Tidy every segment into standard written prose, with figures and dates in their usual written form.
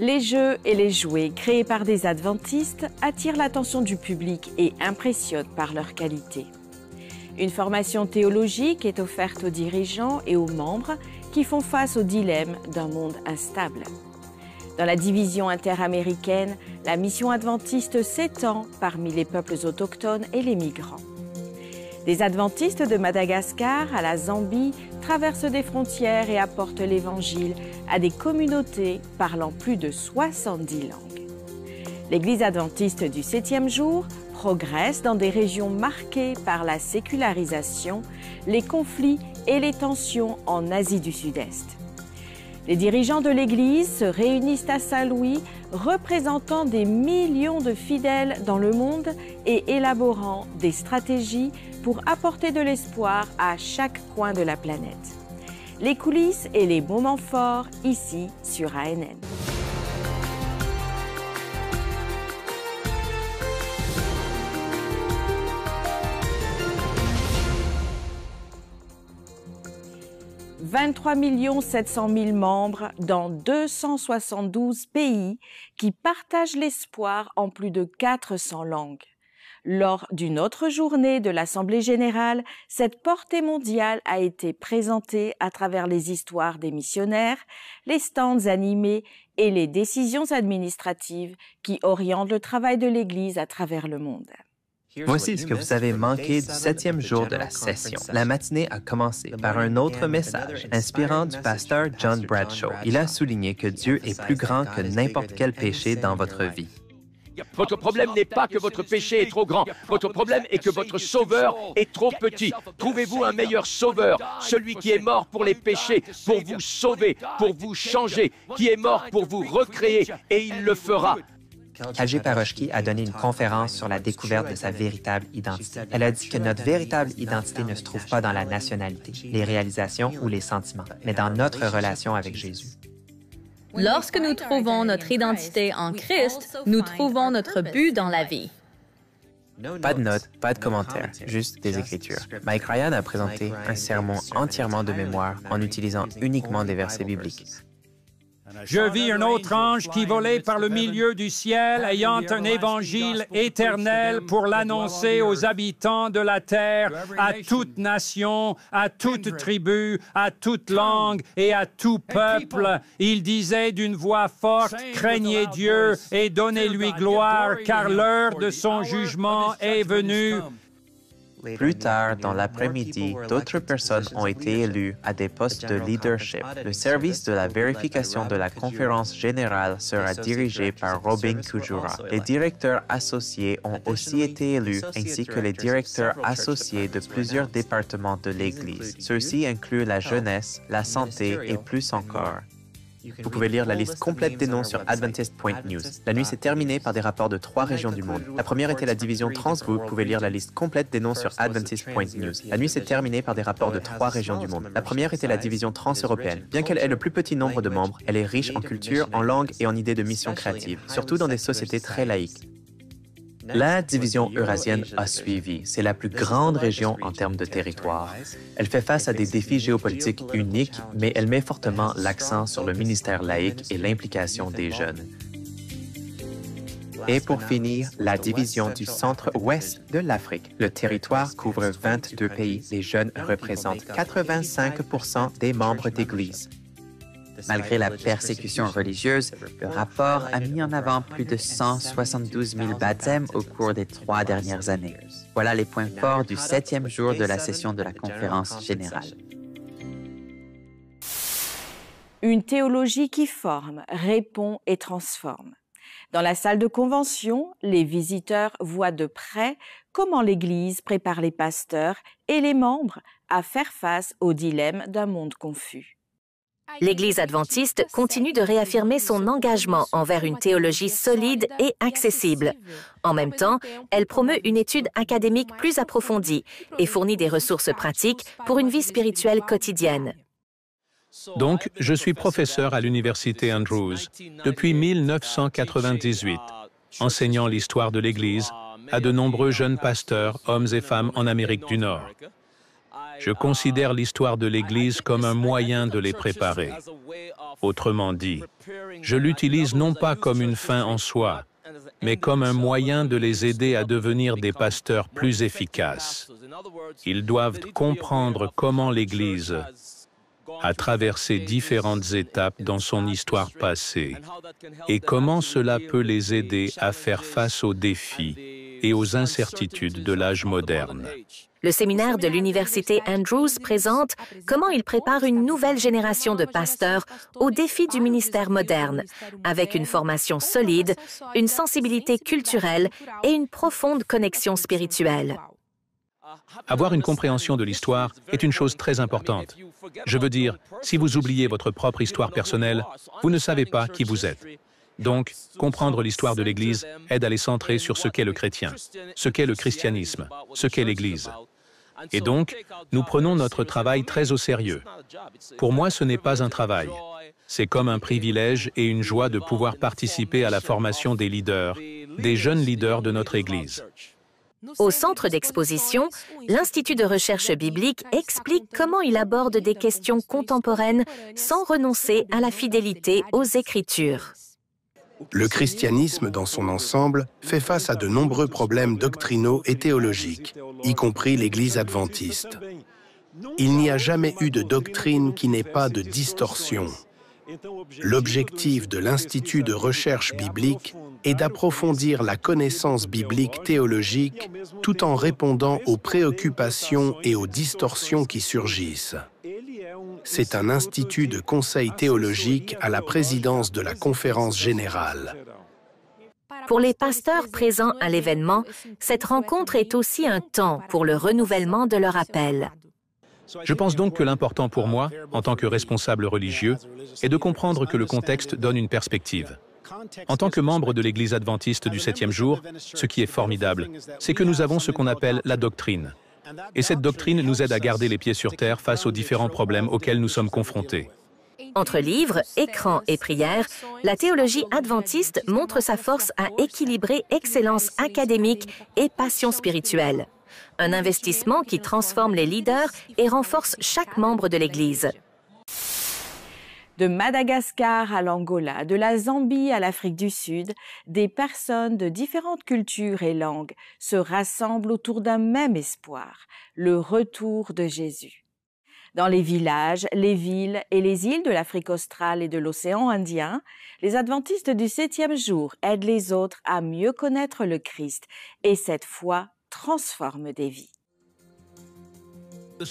Les jeux et les jouets créés par des adventistes attirent l'attention du public et impressionnent par leur qualité. Une formation théologique est offerte aux dirigeants et aux membres qui font face au dilemme d'un monde instable. Dans la division interaméricaine, la mission adventiste s'étend parmi les peuples autochtones et les migrants. Des adventistes de Madagascar à la Zambie traversent des frontières et apportent l'Évangile à des communautés parlant plus de 70 langues. L'Église adventiste du 7e jour progresse dans des régions marquées par la sécularisation, les conflits et les tensions en Asie du Sud-Est. Les dirigeants de l'Église se réunissent à Saint-Louis, représentant des millions de fidèles dans le monde et élaborant des stratégies pour apporter de l'espoir à chaque coin de la planète. Les coulisses et les moments forts ici sur ANN. « 23 700 000 membres dans 272 pays qui partagent l'espoir en plus de 400 langues. Lors d'une autre journée de l'Assemblée générale, cette portée mondiale a été présentée à travers les histoires des missionnaires, les stands animés et les décisions administratives qui orientent le travail de l'Église à travers le monde. Voici ce que vous avez manqué du 7e jour de la session. La matinée a commencé par un autre message inspirant du pasteur John Bradshaw. Il a souligné que Dieu est plus grand que n'importe quel péché dans votre vie. Votre problème n'est pas que votre péché est trop grand. Votre problème est que votre sauveur est trop petit. Trouvez-vous un meilleur sauveur, celui qui est mort pour les péchés, pour vous sauver, pour vous changer, qui est mort pour vous recréer, et il le fera. Kalje Parochki a donné une conférence sur la découverte de sa véritable identité. Elle a dit que notre véritable identité ne se trouve pas dans la nationalité, les réalisations ou les sentiments, mais dans notre relation avec Jésus. Lorsque nous trouvons notre identité en Christ, nous trouvons notre but dans la vie. Pas de notes, pas de commentaires, juste des écritures. Mike Ryan a présenté un sermon entièrement de mémoire en utilisant uniquement des versets bibliques. Je vis un autre ange qui volait par le milieu du ciel, ayant un évangile éternel pour l'annoncer aux habitants de la terre, à toute nation, à toute tribu, à toute langue et à tout peuple. Il disait d'une voix forte, « Craignez Dieu et donnez-lui gloire, car l'heure de son jugement est venue. » Plus tard, dans l'après-midi, d'autres personnes ont été élues à des postes de leadership. Le service de la vérification de la conférence générale sera dirigé par Robin Kujura. Les directeurs associés ont aussi été élus, ainsi que les directeurs associés de plusieurs départements de l'Église. Ceux-ci incluent la jeunesse, la santé et plus encore. Vous pouvez lire la liste complète des noms sur Adventist.news. La nuit s'est terminée par des rapports de 3 régions du monde. La première était la division trans. Vous pouvez lire la liste complète des noms sur Adventist.news. La nuit s'est terminée par des rapports de 3 régions du monde. La première était la division trans-européenne. Bien qu'elle ait le plus petit nombre de membres, elle est riche en culture, en langue et en idées de mission créative, surtout dans des sociétés très laïques. La division eurasienne a suivi. C'est la plus grande région en termes de territoire. Elle fait face à des défis géopolitiques uniques, mais elle met fortement l'accent sur le ministère laïque et l'implication des jeunes. Et pour finir, la division du centre-ouest de l'Afrique. Le territoire couvre 22 pays. Les jeunes représentent 85% des membres d'Église. Malgré la persécution religieuse, le rapport a mis en avant plus de 172 000 baptêmes au cours des 3 dernières années. Voilà les points forts du 7e jour de la session de la conférence générale. Une théologie qui forme, répond et transforme. Dans la salle de convention, les visiteurs voient de près comment l'Église prépare les pasteurs et les membres à faire face au dilemme d'un monde confus. L'Église adventiste continue de réaffirmer son engagement envers une théologie solide et accessible. En même temps, elle promeut une étude académique plus approfondie et fournit des ressources pratiques pour une vie spirituelle quotidienne. Donc, je suis professeur à l'Université Andrews depuis 1998, enseignant l'histoire de l'Église à de nombreux jeunes pasteurs, hommes et femmes en Amérique du Nord. Je considère l'histoire de l'Église comme un moyen de les préparer. Autrement dit, je l'utilise non pas comme une fin en soi, mais comme un moyen de les aider à devenir des pasteurs plus efficaces. Ils doivent comprendre comment l'Église a traversé différentes étapes dans son histoire passée et comment cela peut les aider à faire face aux défis et aux incertitudes de l'âge moderne. Le séminaire de l'Université Andrews présente comment il prépare une nouvelle génération de pasteurs aux défis du ministère moderne, avec une formation solide, une sensibilité culturelle et une profonde connexion spirituelle. Avoir une compréhension de l'histoire est une chose très importante. Je veux dire, si vous oubliez votre propre histoire personnelle, vous ne savez pas qui vous êtes. Donc, comprendre l'histoire de l'Église aide à les centrer sur ce qu'est le chrétien, ce qu'est le christianisme, ce qu'est l'Église. Et donc, nous prenons notre travail très au sérieux. Pour moi, ce n'est pas un travail. C'est comme un privilège et une joie de pouvoir participer à la formation des leaders, des jeunes leaders de notre Église. Au centre d'exposition, l'Institut de recherche biblique explique comment il aborde des questions contemporaines sans renoncer à la fidélité aux Écritures. Le christianisme dans son ensemble fait face à de nombreux problèmes doctrinaux et théologiques, y compris l'Église adventiste. Il n'y a jamais eu de doctrine qui n'ait pas de distorsion. L'objectif de l'Institut de recherche biblique est d'approfondir la connaissance biblique théologique tout en répondant aux préoccupations et aux distorsions qui surgissent. C'est un institut de conseil théologique à la présidence de la Conférence générale. Pour les pasteurs présents à l'événement, cette rencontre est aussi un temps pour le renouvellement de leur appel. Je pense donc que l'important pour moi, en tant que responsable religieux, est de comprendre que le contexte donne une perspective. En tant que membre de l'Église adventiste du 7e jour, ce qui est formidable, c'est que nous avons ce qu'on appelle la doctrine. Et cette doctrine nous aide à garder les pieds sur terre face aux différents problèmes auxquels nous sommes confrontés. Entre livres, écrans et prières, la théologie adventiste montre sa force à équilibrer excellence académique et passion spirituelle. Un investissement qui transforme les leaders et renforce chaque membre de l'Église. De Madagascar à l'Angola, de la Zambie à l'Afrique du Sud, des personnes de différentes cultures et langues se rassemblent autour d'un même espoir, le retour de Jésus. Dans les villages, les villes et les îles de l'Afrique australe et de l'océan Indien, les adventistes du 7e jour aident les autres à mieux connaître le Christ et cette foi transforme des vies.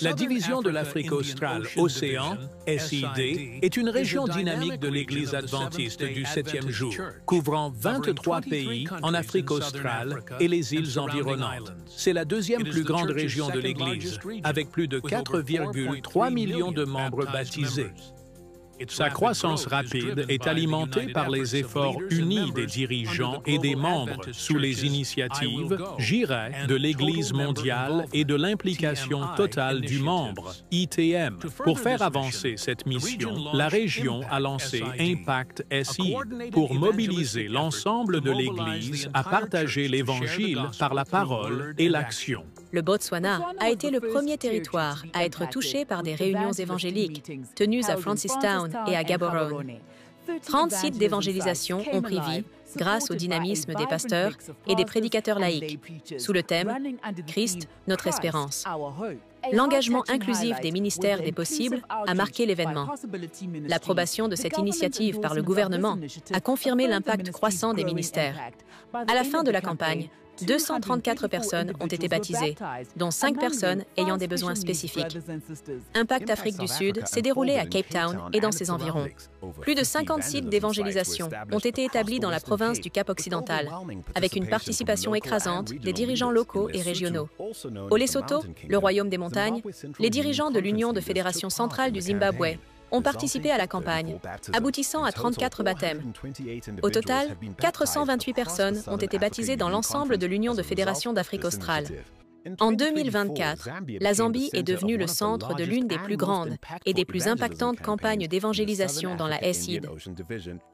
La division de l'Afrique australe Océan, SID, est une région dynamique de l'Église adventiste du 7e jour, couvrant 23 pays en Afrique australe et les îles environnantes. C'est la deuxième plus grande région de l'Église, avec plus de 4,3 millions de membres baptisés. Sa croissance rapide est alimentée par les efforts unis des dirigeants et des membres sous les initiatives, j'irais, de l'Église mondiale et de l'implication totale du membre, ITM. Pour faire avancer cette mission, la région a lancé Impact SI pour mobiliser l'ensemble de l'Église à partager l'Évangile par la parole et l'action. Le Botswana a été le premier territoire à être touché par des réunions évangéliques tenues à Francistown et à Gaborone. 30 sites d'évangélisation ont pris vie grâce au dynamisme des pasteurs et des prédicateurs laïcs, sous le thème « Christ, notre espérance ». L'engagement inclusif des ministères des possibles a marqué l'événement. L'approbation de cette initiative par le gouvernement a confirmé l'impact croissant des ministères. À la fin de la campagne, 234 personnes ont été baptisées, dont 5 personnes ayant des besoins spécifiques. Impact Afrique du Sud s'est déroulé à Cape Town et dans ses environs. Plus de 50 sites d'évangélisation ont été établis dans la province du Cap-Occidental, avec une participation écrasante des dirigeants locaux et régionaux. Au Lesotho, le royaume des montagnes, les dirigeants de l'Union de fédération centrale du Zimbabwe ont participé à la campagne, aboutissant à 34 baptêmes. Au total, 428 personnes ont été baptisées dans l'ensemble de l'Union de fédération d'Afrique australe. En 2024, la Zambie est devenue le centre de l'une des plus grandes et des plus impactantes campagnes d'évangélisation dans la SID.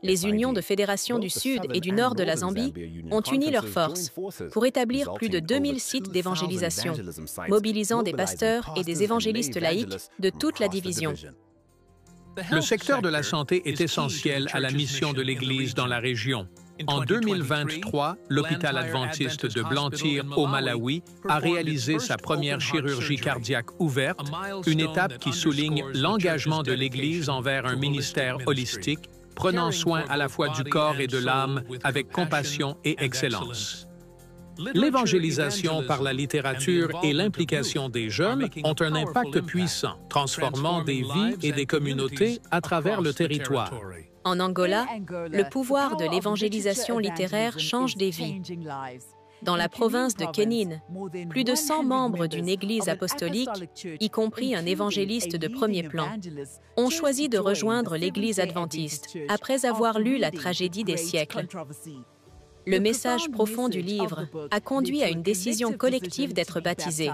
Les unions de fédérations du Sud et du Nord de la Zambie ont uni leurs forces pour établir plus de 2000 sites d'évangélisation, mobilisant des pasteurs et des évangélistes laïcs de toute la division. Le secteur de la santé est essentiel à la mission de l'Église dans la région. En 2023, l'hôpital adventiste de Blantyre, au Malawi, a réalisé sa première chirurgie cardiaque ouverte, une étape qui souligne l'engagement de l'Église envers un ministère holistique, prenant soin à la fois du corps et de l'âme avec compassion et excellence. L'évangélisation par la littérature et l'implication des jeunes ont un impact puissant, transformant des vies et des communautés à travers le territoire. En Angola, le pouvoir de l'évangélisation littéraire change des vies. Dans la province de Kenine, plus de 100 membres d'une église apostolique, y compris un évangéliste de premier plan, ont choisi de rejoindre l'église adventiste après avoir lu la tragédie des siècles. Le message profond du livre a conduit à une décision collective d'être baptisés.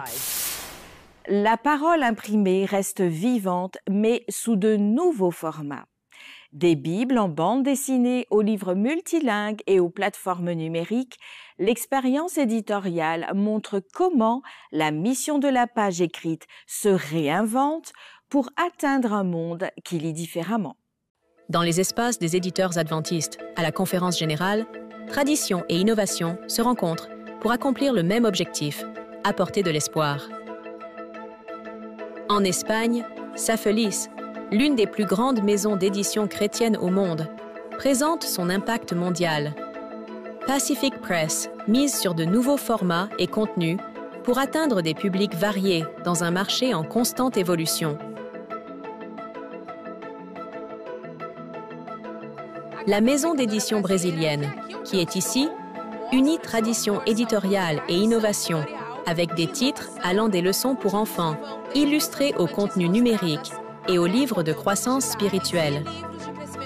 La parole imprimée reste vivante, mais sous de nouveaux formats. Des Bibles en bande dessinée aux livres multilingues et aux plateformes numériques, l'expérience éditoriale montre comment la mission de la page écrite se réinvente pour atteindre un monde qui lit différemment. Dans les espaces des éditeurs adventistes, à la conférence générale, tradition et innovation se rencontrent pour accomplir le même objectif, apporter de l'espoir. En Espagne, Safelis, l'une des plus grandes maisons d'édition chrétiennes au monde, présente son impact mondial. Pacific Press mise sur de nouveaux formats et contenus pour atteindre des publics variés dans un marché en constante évolution. La maison d'édition brésilienne, qui est ici, unit tradition éditoriale et innovation avec des titres allant des leçons pour enfants, illustrés au contenu numérique et aux livres de croissance spirituelle.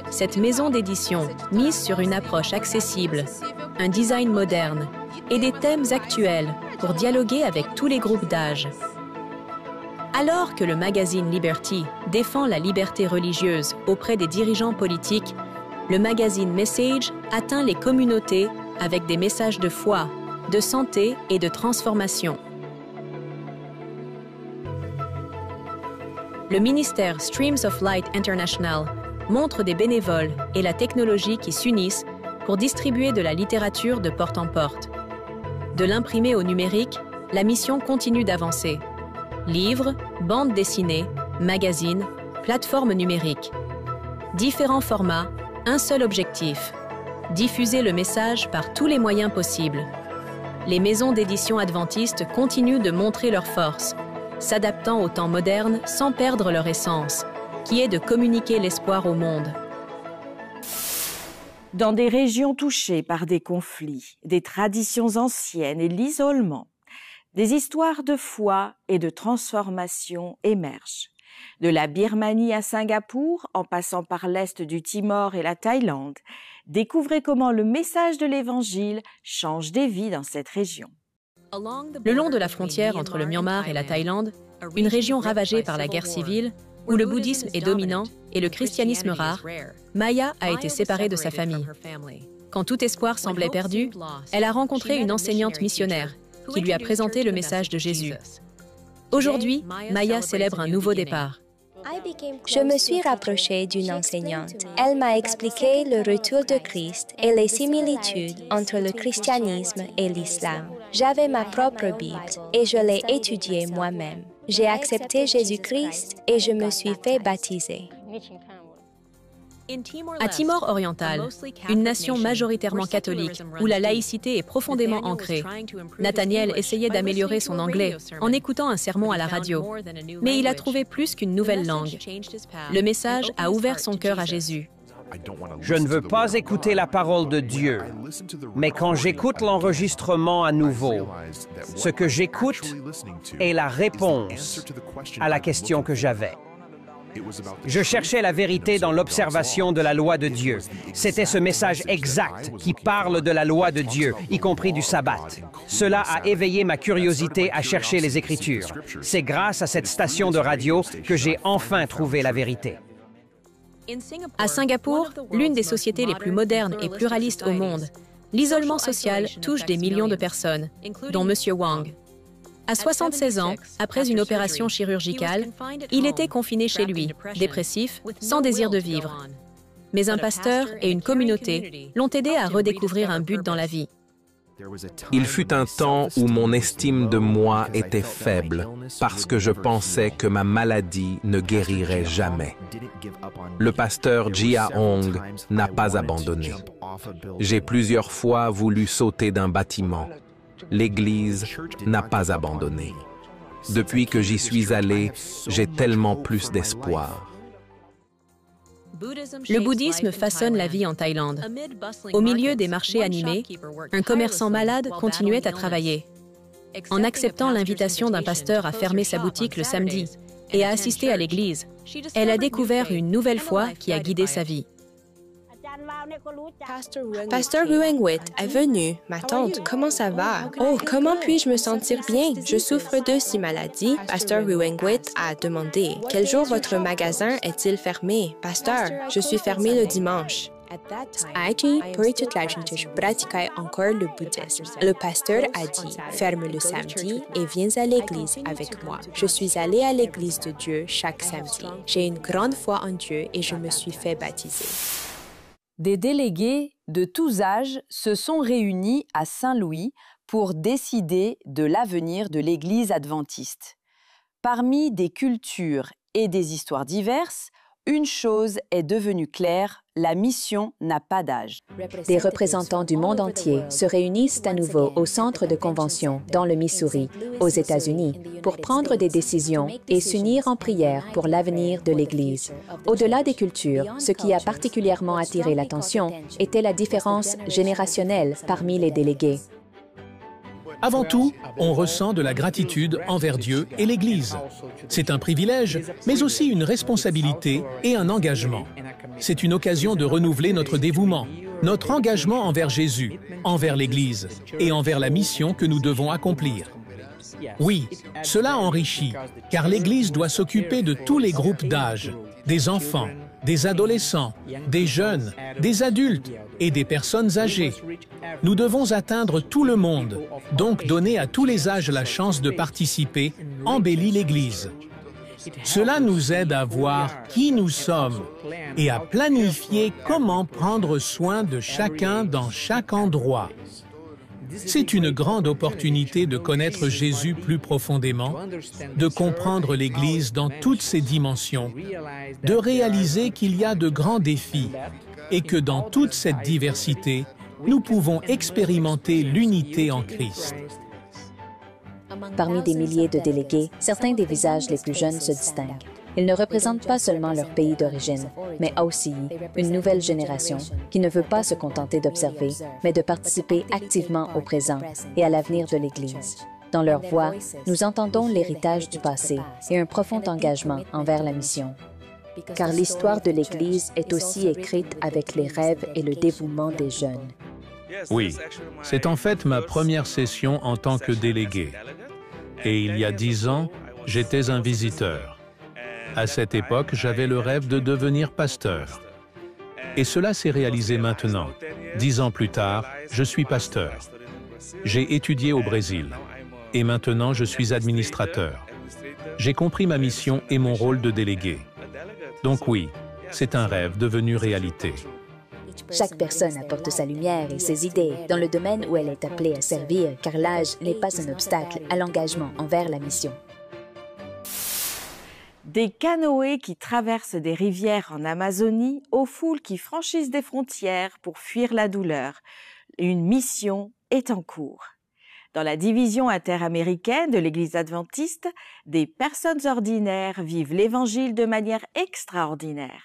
Cette maison d'édition mise sur une approche accessible, un design moderne et des thèmes actuels pour dialoguer avec tous les groupes d'âge. Alors que le magazine Liberty défend la liberté religieuse auprès des dirigeants politiques, le magazine Message atteint les communautés avec des messages de foi, de santé et de transformation. Le ministère Streams of Light International montre des bénévoles et la technologie qui s'unissent pour distribuer de la littérature de porte en porte. De l'imprimé au numérique, la mission continue d'avancer. Livres, bandes dessinées, magazines, plateformes numériques. Différents formats, un seul objectif, diffuser le message par tous les moyens possibles. Les maisons d'édition adventistes continuent de montrer leur force, s'adaptant aux temps modernes sans perdre leur essence, qui est de communiquer l'espoir au monde. Dans des régions touchées par des conflits, des traditions anciennes et l'isolement, des histoires de foi et de transformation émergent. De la Birmanie à Singapour, en passant par l'Est du Timor et la Thaïlande, découvrez comment le message de l'Évangile change des vies dans cette région. Le long de la frontière entre le Myanmar et la Thaïlande, une région ravagée par la guerre civile, où le bouddhisme est dominant et le christianisme rare, Maya a été séparée de sa famille. Quand tout espoir semblait perdu, elle a rencontré une enseignante missionnaire qui lui a présenté le message de Jésus. Aujourd'hui, Maya célèbre un nouveau départ. Je me suis rapprochée d'une enseignante. Elle m'a expliqué le retour de Christ et les similitudes entre le christianisme et l'islam. J'avais ma propre Bible et je l'ai étudiée moi-même. J'ai accepté Jésus-Christ et je me suis fait baptiser. À Timor oriental, une nation majoritairement catholique où la laïcité est profondément ancrée, Nathaniel essayait d'améliorer son anglais en écoutant un sermon à la radio, mais il a trouvé plus qu'une nouvelle langue. Le message a ouvert son cœur à Jésus. Je ne veux pas écouter la parole de Dieu, mais quand j'écoute l'enregistrement à nouveau, ce que j'écoute est la réponse à la question que j'avais. Je cherchais la vérité dans l'observation de la loi de Dieu. C'était ce message exact qui parle de la loi de Dieu, y compris du sabbat. Cela a éveillé ma curiosité à chercher les Écritures. C'est grâce à cette station de radio que j'ai enfin trouvé la vérité. À Singapour, l'une des sociétés les plus modernes et pluralistes au monde, l'isolement social touche des millions de personnes, dont M. Wang. À 76 ans, après une opération chirurgicale, il était confiné chez lui, dépressif, sans désir de vivre. Mais un pasteur et une communauté l'ont aidé à redécouvrir un but dans la vie. Il fut un temps où mon estime de moi était faible parce que je pensais que ma maladie ne guérirait jamais. Le pasteur Jia Hong n'a pas abandonné. J'ai plusieurs fois voulu sauter d'un bâtiment. L'Église n'a pas abandonné. Depuis que j'y suis allé, j'ai tellement plus d'espoir. Le bouddhisme façonne la vie en Thaïlande. Au milieu des marchés animés, un commerçant malade continuait à travailler. En acceptant l'invitation d'un pasteur à fermer sa boutique le samedi et à assister à l'église, elle a découvert une nouvelle foi qui a guidé sa vie. Pasteur Ruengwit est venu. Ma tante, comment ça va? Oh, comment puis-je me sentir bien? Je souffre de 6 maladies. Pasteur Ruengwit a demandé, quel jour votre magasin est-il fermé? Pasteur, je suis fermé le dimanche. À Aichi, pour toute la journée, je pratiquais encore le bouddhisme. Le pasteur a dit, ferme le samedi et viens à l'église avec moi. Je suis allée à l'église de Dieu chaque samedi. J'ai une grande foi en Dieu et je me suis fait baptiser. Des délégués de tous âges se sont réunis à Saint-Louis pour décider de l'avenir de l'Église adventiste. Parmi des cultures et des histoires diverses, une chose est devenue claire, la mission n'a pas d'âge. Des représentants du monde entier se réunissent à nouveau au centre de convention dans le Missouri, aux États-Unis, pour prendre des décisions et s'unir en prière pour l'avenir de l'Église. Au-delà des cultures, ce qui a particulièrement attiré l'attention était la différence générationnelle parmi les délégués. Avant tout, on ressent de la gratitude envers Dieu et l'Église. C'est un privilège, mais aussi une responsabilité et un engagement. C'est une occasion de renouveler notre dévouement, notre engagement envers Jésus, envers l'Église et envers la mission que nous devons accomplir. Oui, cela enrichit, car l'Église doit s'occuper de tous les groupes d'âge, des enfants, des adolescents, des jeunes, des adultes et des personnes âgées. Nous devons atteindre tout le monde, donc donner à tous les âges la chance de participer embellit l'Église. Cela nous aide à voir qui nous sommes et à planifier comment prendre soin de chacun dans chaque endroit. C'est une grande opportunité de connaître Jésus plus profondément, de comprendre l'Église dans toutes ses dimensions, de réaliser qu'il y a de grands défis et que dans toute cette diversité, nous pouvons expérimenter l'unité en Christ. Parmi des milliers de délégués, certains des visages les plus jeunes se distinguent. Ils ne représentent pas seulement leur pays d'origine, mais aussi une nouvelle génération qui ne veut pas se contenter d'observer, mais de participer activement au présent et à l'avenir de l'Église. Dans leur voix, nous entendons l'héritage du passé et un profond engagement envers la mission. Car l'histoire de l'Église est aussi écrite avec les rêves et le dévouement des jeunes. Oui, c'est en fait ma première session en tant que délégué. Et il y a 10 ans, j'étais un visiteur. À cette époque, j'avais le rêve de devenir pasteur. Et cela s'est réalisé maintenant. 10 ans plus tard, je suis pasteur. J'ai étudié au Brésil. Et maintenant, je suis administrateur. J'ai compris ma mission et mon rôle de délégué. Donc oui, c'est un rêve devenu réalité. Chaque personne apporte sa lumière et ses idées dans le domaine où elle est appelée à servir, car l'âge n'est pas un obstacle à l'engagement envers la mission. Des canoës qui traversent des rivières en Amazonie aux foules qui franchissent des frontières pour fuir la douleur. Une mission est en cours. Dans la division interaméricaine de l'Église adventiste, des personnes ordinaires vivent l'Évangile de manière extraordinaire.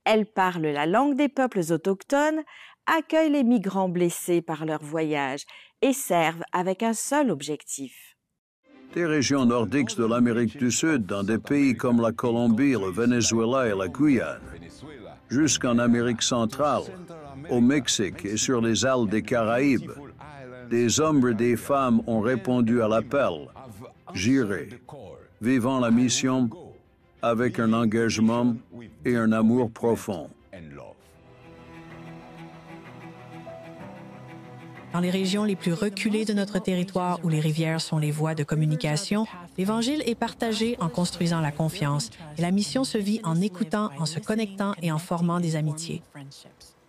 Elles parlent la langue des peuples autochtones, accueillent les migrants blessés par leur voyage et servent avec un seul objectif. des régions nordiques de l'Amérique du Sud dans des pays comme la Colombie, le Venezuela et la Guyane, jusqu'en Amérique centrale, au Mexique et sur les îles des Caraïbes. Des hommes et des femmes ont répondu à l'appel. J'irai, vivant la mission avec un engagement et un amour profond. Dans les régions les plus reculées de notre territoire où les rivières sont les voies de communication, l'Évangile est partagé en construisant la confiance et la mission se vit en écoutant, en se connectant et en formant des amitiés.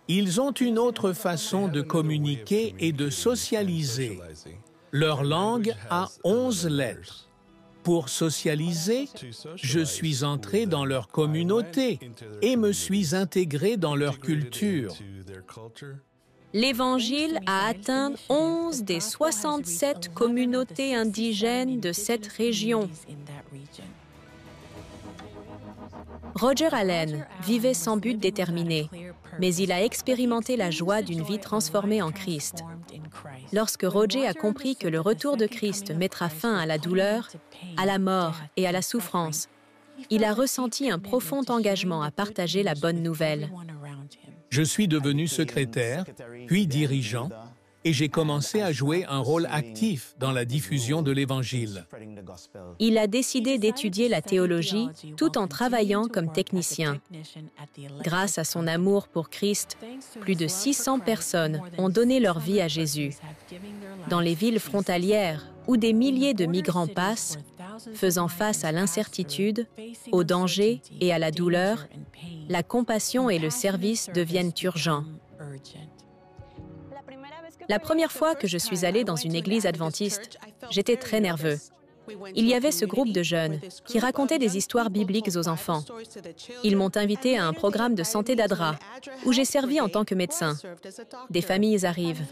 Ils ont une autre façon de communiquer et de socialiser. Leur langue a 11 lettres. Pour socialiser, je suis entré dans leur communauté et me suis intégré dans leur culture. L'Évangile a atteint 11 des 67 communautés indigènes de cette région. Roger Allen vivait sans but déterminé, mais il a expérimenté la joie d'une vie transformée en Christ. Lorsque Roger a compris que le retour de Christ mettra fin à la douleur, à la mort et à la souffrance, il a ressenti un profond engagement à partager la bonne nouvelle. Je suis devenu secrétaire, puis dirigeant, et j'ai commencé à jouer un rôle actif dans la diffusion de l'Évangile. Il a décidé d'étudier la théologie tout en travaillant comme technicien. Grâce à son amour pour Christ, plus de 600 personnes ont donné leur vie à Jésus. Dans les villes frontalières où des milliers de migrants passent, faisant face à l'incertitude, au danger et à la douleur, la compassion et le service deviennent urgents. La première fois que je suis allée dans une église adventiste, j'étais très nerveux. Il y avait ce groupe de jeunes qui racontaient des histoires bibliques aux enfants. Ils m'ont invité à un programme de santé d'Adra, où j'ai servi en tant que médecin. Des familles arrivent,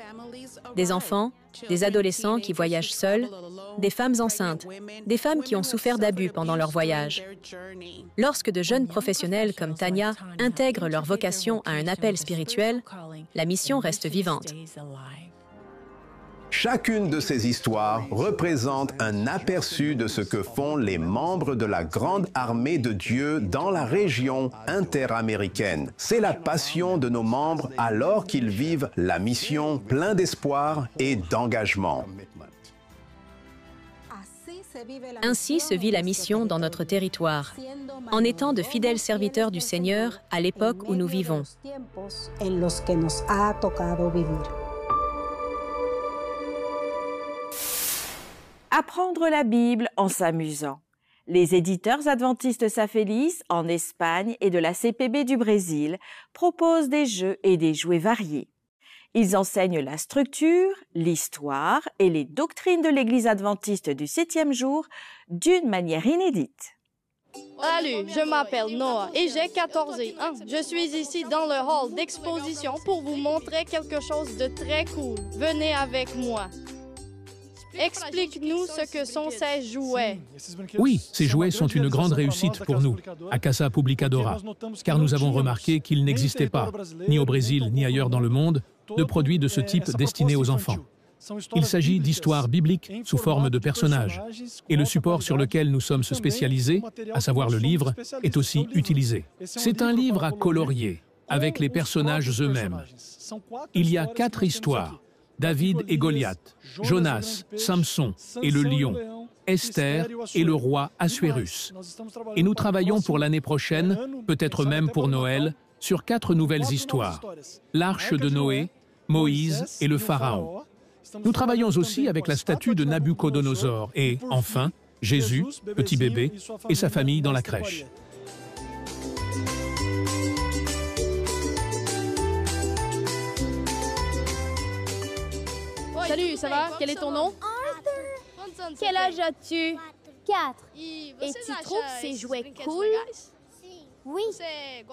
des enfants, des adolescents qui voyagent seuls, des femmes enceintes, des femmes qui ont souffert d'abus pendant leur voyage. Lorsque de jeunes professionnels comme Tania intègrent leur vocation à un appel spirituel, la mission reste vivante. Chacune de ces histoires représente un aperçu de ce que font les membres de la grande armée de Dieu dans la région interaméricaine. C'est la passion de nos membres alors qu'ils vivent la mission plein d'espoir et d'engagement. Ainsi se vit la mission dans notre territoire, en étant de fidèles serviteurs du Seigneur à l'époque où nous vivons. Apprendre la Bible en s'amusant. Les éditeurs adventistes Safelis en Espagne et de la CPB du Brésil proposent des jeux et des jouets variés. Ils enseignent la structure, l'histoire et les doctrines de l'Église adventiste du 7e jour d'une manière inédite. Salut, je m'appelle Noah et j'ai 14 ans. Je suis ici dans le hall d'exposition pour vous montrer quelque chose de très cool. Venez avec moi. Explique-nous ce que sont ces jouets. Oui, ces jouets sont une grande réussite pour nous, à Casa Publicadora, car nous avons remarqué qu'il n'existait pas, ni au Brésil ni ailleurs dans le monde, de produits de ce type destinés aux enfants. Il s'agit d'histoires bibliques sous forme de personnages, et le support sur lequel nous sommes spécialisés, à savoir le livre, est aussi utilisé. C'est un livre à colorier, avec les personnages eux-mêmes. Il y a 4 histoires. David et Goliath, Jonas, Samson et le lion, Esther et le roi Assuérus. Et nous travaillons pour l'année prochaine, peut-être même pour Noël, sur 4 nouvelles histoires. L'Arche de Noé, Moïse et le Pharaon. Nous travaillons aussi avec la statue de Nabuchodonosor et, enfin, Jésus, petit bébé, et sa famille dans la crèche. Salut, ça va? Quel est ton nom? Arthur. Quel âge as-tu? 4. Et tu trouves ces jouets cool? Oui.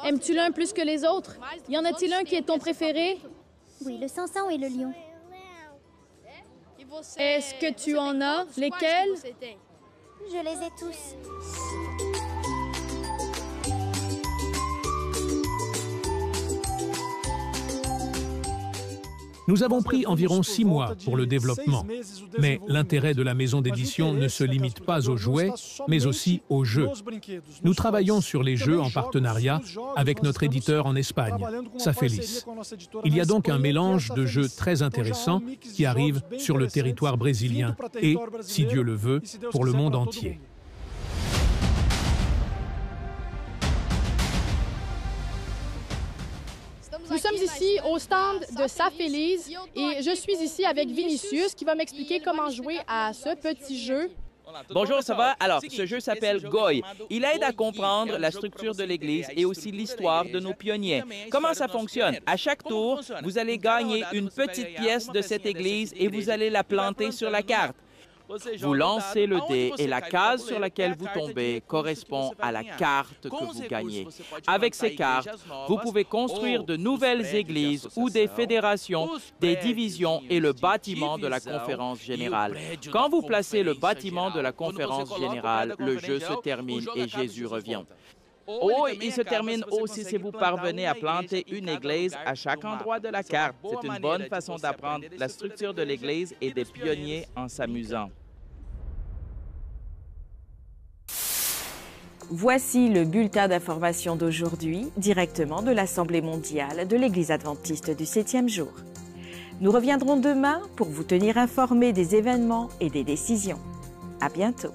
Aimes-tu l'un plus que les autres? Y en a-t-il un qui est ton préféré? Oui, le Samson et le lion. Est-ce que tu en as? Lesquels? Je les ai tous. Nous avons pris environ 6 mois pour le développement, mais l'intérêt de la maison d'édition ne se limite pas aux jouets, mais aussi aux jeux. Nous travaillons sur les jeux en partenariat avec notre éditeur en Espagne, Safelis. Il y a donc un mélange de jeux très intéressants qui arrivent sur le territoire brésilien et, si Dieu le veut, pour le monde entier. Nous sommes ici au stand de Safelis et je suis ici avec Vinicius qui va m'expliquer comment jouer à ce petit jeu. Bonjour, ça va? Alors, ce jeu s'appelle Goy. Il aide à comprendre la structure de l'Église et aussi l'histoire de nos pionniers. Comment ça fonctionne? À chaque tour, vous allez gagner une petite pièce de cette Église et vous allez la planter sur la carte. Vous lancez le dé et la case sur laquelle vous tombez correspond à la carte que vous gagnez. Avec ces cartes, vous pouvez construire de nouvelles églises ou des fédérations, des divisions et le bâtiment de la conférence générale. Quand vous placez le bâtiment de la conférence générale, le jeu se termine et Jésus revient. Oh, il se termine aussi si vous parvenez à planter une église à chaque endroit de la carte. C'est une bonne façon d'apprendre la structure de l'église et des pionniers en s'amusant. Voici le bulletin d'information d'aujourd'hui, directement de l'Assemblée mondiale de l'Église adventiste du 7e jour. Nous reviendrons demain pour vous tenir informés des événements et des décisions. À bientôt.